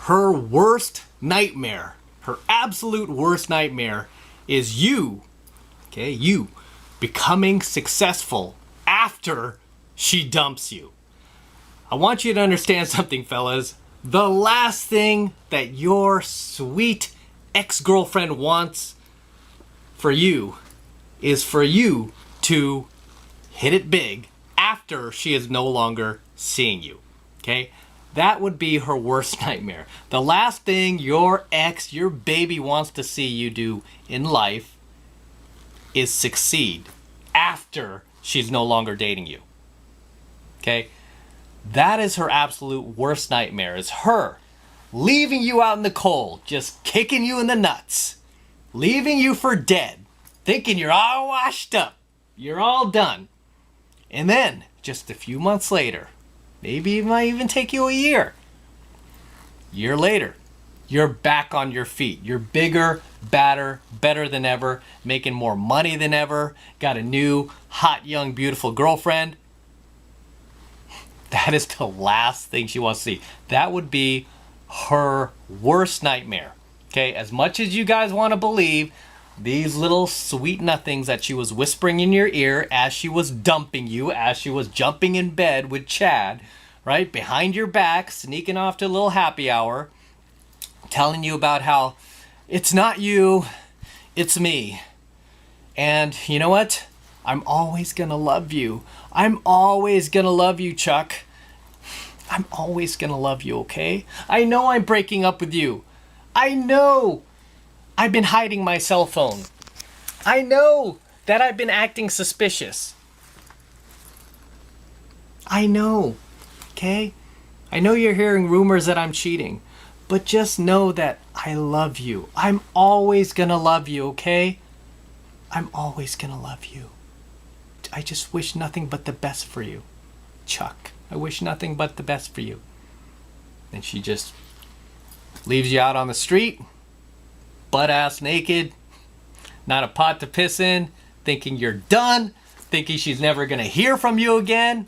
her worst nightmare, her absolute worst nightmare is you, okay, you becoming successful after she dumps you. I want you to understand something, fellas. The last thing that your sweet ex-girlfriend wants for you is for you to hit it big after she is no longer seeing you, okay? That would be her worst nightmare. The last thing your ex, your baby wants to see you do in life is succeed after she's no longer dating you, okay? That is her absolute worst nightmare, is her leaving you out in the cold, just kicking you in the nuts, leaving you for dead, thinking you're all washed up, you're all done. And then, just a few months later, maybe it might even take you a year later, you're back on your feet. You're bigger, badder, better than ever, making more money than ever, got a new, hot, young, beautiful girlfriend. That is the last thing she wants to see. That would be her worst nightmare. Okay, as much as you guys want to believe these little sweet nothings that she was whispering in your ear as she was dumping you, as she was jumping in bed with Chad, right? Behind your back, sneaking off to a little happy hour, telling you about how it's not you, it's me. And you know what? I'm always gonna love you. I'm always gonna love you, Chuck. I'm always gonna love you, okay? I know I'm breaking up with you. I know I've been hiding my cell phone. I know that I've been acting suspicious. I know, okay? I know you're hearing rumors that I'm cheating, but just know that I love you. I'm always gonna love you, okay? I'm always gonna love you. I just wish nothing but the best for you, Chuck. I wish nothing but the best for you. And she just leaves you out on the street, butt-ass naked, not a pot to piss in, thinking you're done, thinking she's never gonna hear from you again,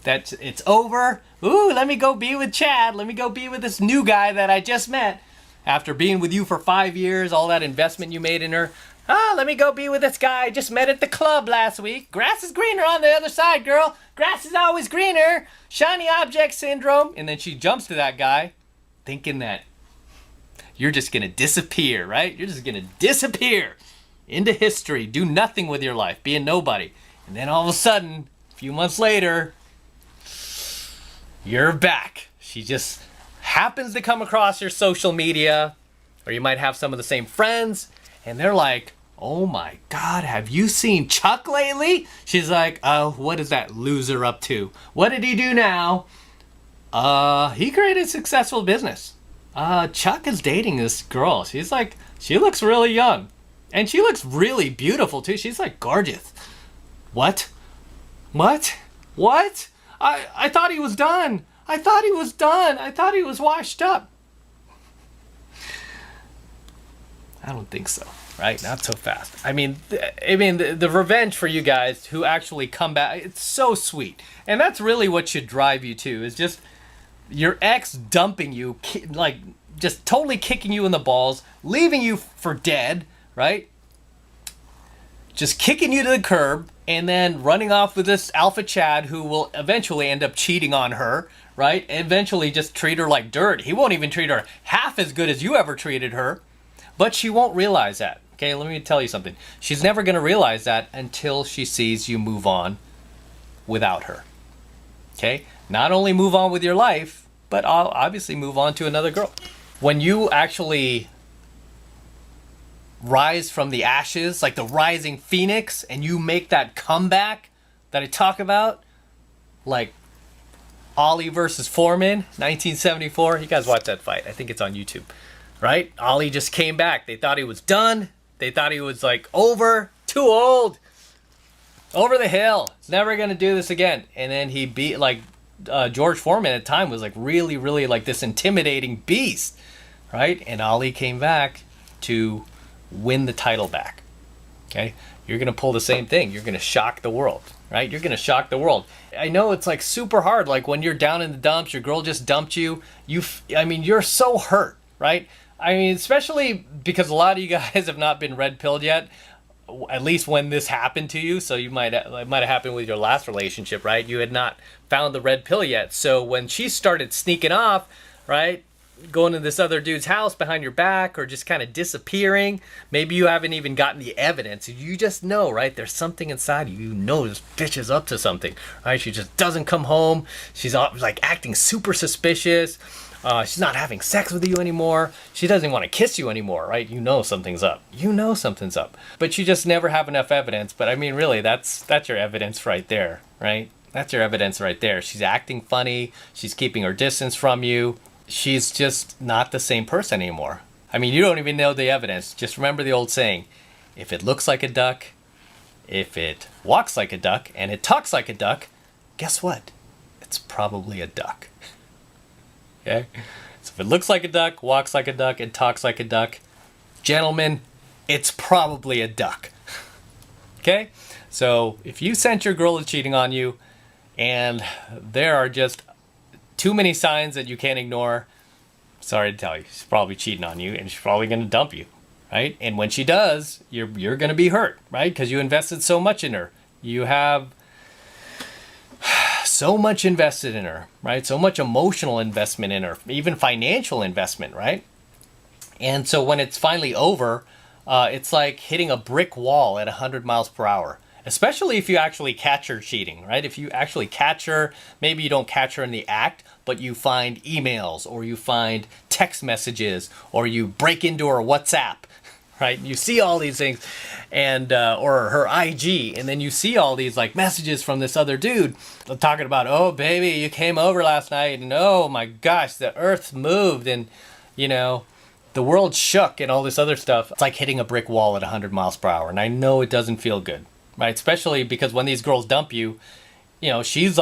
that it's over. Ooh, let me go be with Chad. Let me go be with this new guy that I just met. After being with you for 5 years, all that investment you made in her. Let me go be with this guy I just met at the club last week. Grass is greener on the other side, girl. Grass is always greener. Shiny object syndrome. And then she jumps to that guy thinking that you're just going to disappear, right? You're just going to disappear into history, do nothing with your life, be a nobody. And then all of a sudden, a few months later, you're back. She just happens to come across your social media, or you might have some of the same friends, and they're like, oh my God, have you seen Chuck lately? She's like, oh, what is that loser up to? What did he do now? He created a successful business. Chuck is dating this girl. She's like, she looks really young. And she looks really beautiful too. She's like gorgeous. What? What? What? I thought he was done. I thought he was done. I thought he was washed up. I don't think so, right? Not so fast. I mean, the revenge for you guys who actually come back, it's so sweet. And that's really what should drive you to, is just your ex dumping you, like just totally kicking you in the balls, leaving you for dead, right? Just kicking you to the curb, and then running off with this alpha Chad who will eventually end up cheating on her, right? Eventually just treat her like dirt. He won't even treat her half as good as you ever treated her. But she won't realize that, okay? Let me tell you something. She's never going to realize that until she sees you move on without her, okay? Not only move on with your life, but I'll obviously move on to another girl. When you actually rise from the ashes, like the rising phoenix, and you make that comeback that I talk about, like Ollie versus Foreman, 1974. You guys watch that fight. I think it's on YouTube. Right? Ollie just came back. They thought he was done. They thought he was like over, too old, over the hill. He's never going to do this again. And then he beat, like, George Foreman at the time was like really, really like this intimidating beast. Right? And Ollie came back to win the title back. Okay? You're going to pull the same thing. You're going to shock the world. right? You're gonna shock the world. I know it's like super hard, like when you're down in the dumps, your girl just dumped you. I mean, you're so hurt, right? I mean, especially because a lot of you guys have not been red pilled yet, at least when this happened to you. So it might have happened with your last relationship, right? You had not found the red pill yet. So when she started sneaking off, right, going to this other dude's house behind your back, or just kind of disappearing, maybe you haven't even gotten the evidence. You just know, right? There's something inside you. You know this bitch is up to something, right? She just doesn't come home. She's like acting super suspicious. She's not having sex with you anymore. She doesn't want to kiss you anymore, right? You know something's up. You know something's up. But you just never have enough evidence. But I mean, really, that's your evidence right there, right? That's your evidence right there. She's acting funny. She's keeping her distance from you. She's just not the same person anymore. I mean, you don't even know the evidence. Just remember the old saying, if it looks like a duck, if it walks like a duck, and it talks like a duck, guess what? It's probably a duck. Okay? So if it looks like a duck, walks like a duck, and talks like a duck, gentlemen, it's probably a duck. Okay? So if you sense your girl is cheating on you, and there are just too many signs that you can't ignore, sorry to tell you, she's probably cheating on you, and she's probably going to dump you, right? And when she does, you're going to be hurt, right? Because you invested so much in her. You have so much invested in her, right? So much emotional investment in her, even financial investment, right? And so when it's finally over, it's like hitting a brick wall at 100 miles per hour. Especially if you actually catch her cheating, right? If you actually catch her, maybe you don't catch her in the act, but you find emails, or you find text messages, or you break into her WhatsApp, right? You see all these things, and or her IG, and then you see all these like messages from this other dude talking about, oh baby, you came over last night, and oh my gosh, the earth moved, and you know, the world shook, and all this other stuff. It's like hitting a brick wall at 100 miles per hour, and I know it doesn't feel good. Right, especially because when these girls dump you, you know, she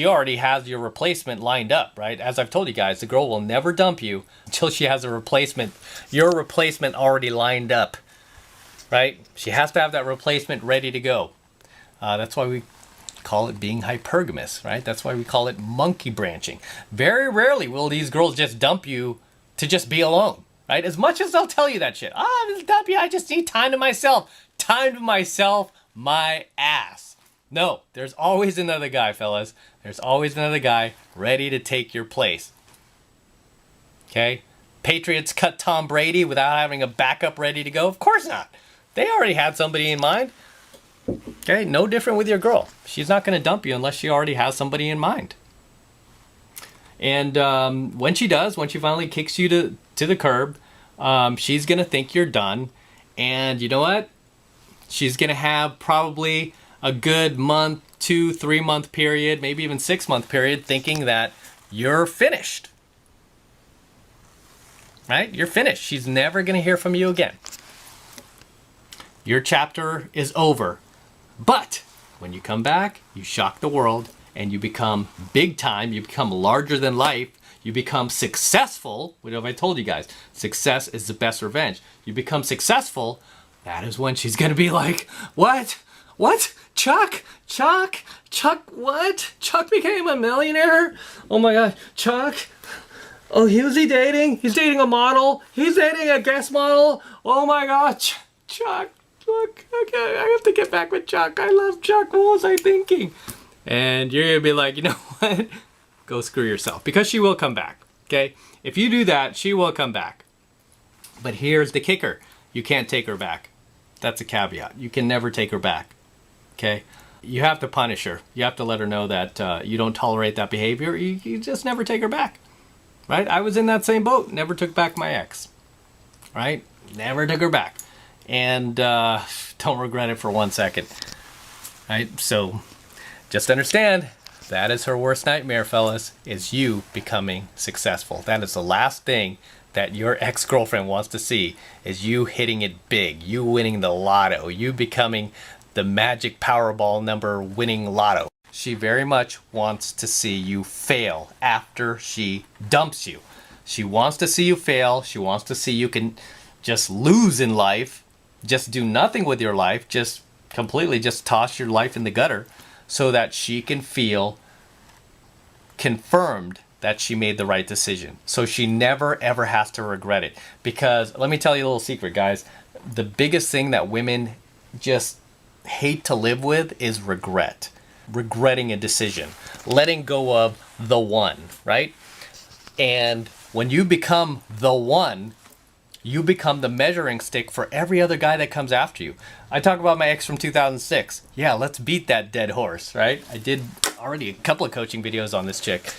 already has your replacement lined up, right? As I've told you guys, the girl will never dump you until she has a replacement, your replacement already lined up, right? She has to have that replacement ready to go. That's why we call it being hypergamous, right? That's why we call it monkey branching. Very rarely will these girls just dump you to just be alone, right? As much as they'll tell you that shit. I'm gonna dump you, I just need time to myself. Time to myself. My ass. No, there's always another guy, fellas. There's always another guy ready to take your place. Okay? Patriots cut Tom Brady without having a backup ready to go? Of course not. They already had somebody in mind. Okay? No different with your girl. She's not going to dump you unless she already has somebody in mind. And when she does, when she finally kicks you to the curb, she's going to think you're done. And you know what? She's going to have probably a good month, 2-3 month period, maybe even 6 month period, thinking that you're finished. Right? You're finished. She's never going to hear from you again. Your chapter is over. But when you come back, you shock the world, and you become big time. You become larger than life. You become successful. What have I told you guys? Success is the best revenge. You become successful. That is when she's going to be like, what? What? Chuck, what? Chuck became a millionaire? Oh my gosh, Chuck. Oh, who's he dating? He's dating a model. He's dating a guest model. Oh my gosh, Chuck. Okay, I have to get back with Chuck. I love Chuck. What was I thinking? And you're going to be like, you know what? Go screw yourself. Because she will come back, okay? If you do that, she will come back. But here's the kicker. You can't take her back. That's a caveat. You can never take her back, okay? You have to punish her. You have to let her know that you don't tolerate that behavior. You just never take her back, right? I was in that same boat. Never took back my ex, right? Never took her back. And don't regret it for 1 second, right? So just understand, that is her worst nightmare, fellas, is you becoming successful. That is the last thing that your ex-girlfriend wants to see, is you hitting it big, you winning the lotto, you becoming the magic Powerball number winning lotto. She very much wants to see you fail after she dumps you. She wants to see you fail. She wants to see you can just lose in life, just do nothing with your life, just completely just toss your life in the gutter. so that she can feel confirmed that she made the right decision. So she never ever has to regret it. Because let me tell you a little secret, guys. The biggest thing that women just hate to live with is regret. Regretting a decision. Letting go of the one, right? And when you become the one, you become the measuring stick for every other guy that comes after you. I talk about my ex from 2006. Yeah, let's beat that dead horse, right? I did already a couple of coaching videos on this chick.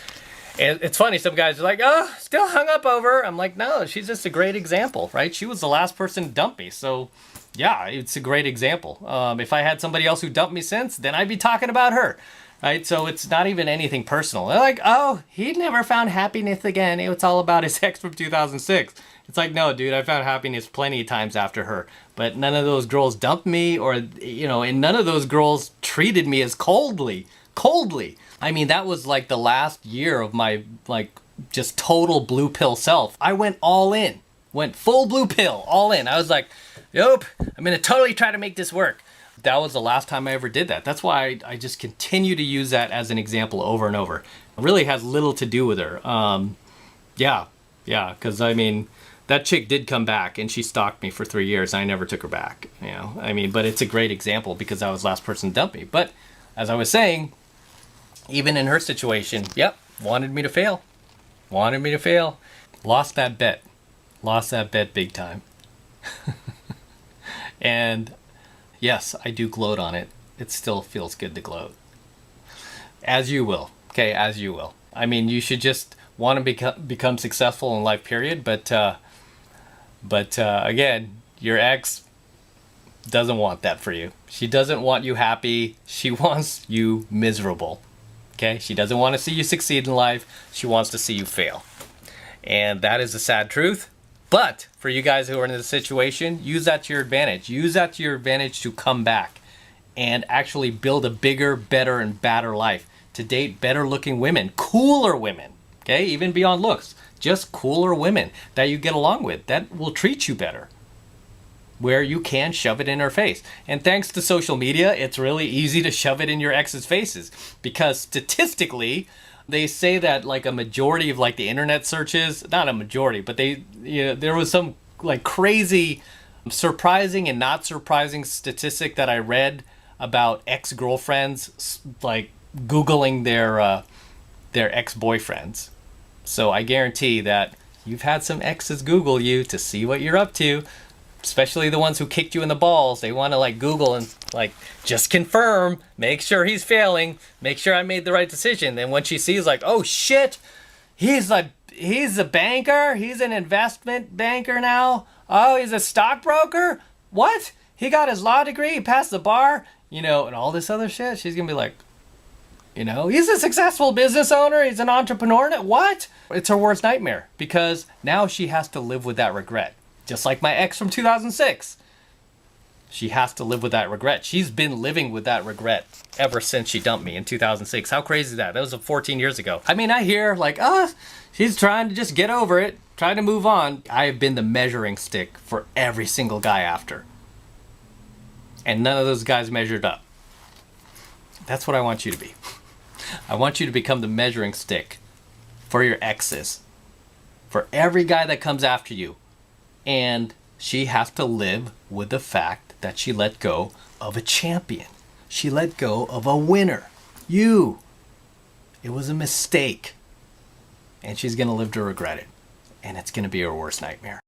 And it's funny, some guys are like, oh, still hung up over her. I'm like, no, she's just a great example, right? She was the last person to dump me. So yeah, it's a great example. If I had somebody else who dumped me since, then I'd be talking about her, right? So it's not even anything personal. They're like, oh, he never found happiness again. It's all about his ex from 2006. It's like, no, dude, I found happiness plenty of times after her. But none of those girls dumped me or, and none of those girls treated me as coldly. I mean, that was like the last year of my, just total blue pill self. I went all in. Went full blue pill, all in. I was like, nope, I'm going to totally try to make this work. That was the last time I ever did that. That's why I just continue to use that as an example over and over. It really has little to do with her. Yeah, because I mean, that chick did come back and she stalked me for 3 years. And I never took her back, but it's a great example because I was the last person to dump me. But as I was saying, even in her situation, yep, wanted me to fail. Lost that bet big time. And yes, I do gloat on it. It still feels good to gloat. As you will, okay, as you will. I mean, you should just want to become successful in life, period. But again, your ex doesn't want that for you. She doesn't want you happy. She wants you miserable. Okay? She doesn't want to see you succeed in life. She wants to see you fail. And that is the sad truth. But for you guys who are in this situation, use that to your advantage. Use that to your advantage to come back and actually build a bigger, better, and badder life. To date better looking women, cooler women, okay? Even beyond looks. Just cooler women that you get along with, that will treat you better, where you can shove it in her face. And thanks to social media, it's really easy to shove it in your ex's faces, because statistically, they say that like a majority of like the internet searches, not a majority, but there was some like crazy, surprising and not surprising statistic that I read about ex-girlfriends like Googling their ex-boyfriends. So I guarantee that you've had some exes Google you to see what you're up to, especially the ones who kicked you in the balls. They want to like Google and like just confirm, make sure he's failing, make sure I made the right decision. Then when she sees like, oh shit, he's a banker, he's an investment banker now. Oh, he's a stockbroker? What? He got his law degree, he passed the bar, and all this other shit. She's gonna be like, he's a successful business owner, he's an entrepreneur. What? It's her worst nightmare, because now she has to live with that regret. Just like my ex from 2006. She has to live with that regret. She's been living with that regret ever since she dumped me in 2006. How crazy is that? That was 14 years ago. I mean, I hear like, she's trying to just get over it, trying to move on. I have been the measuring stick for every single guy after. And none of those guys measured up. That's what I want you to be. I want you to become the measuring stick for your exes, for every guy that comes after you. And she has to live with the fact that she let go of a champion. She let go of a winner. You. It was a mistake. And she's going to live to regret it. And it's going to be her worst nightmare.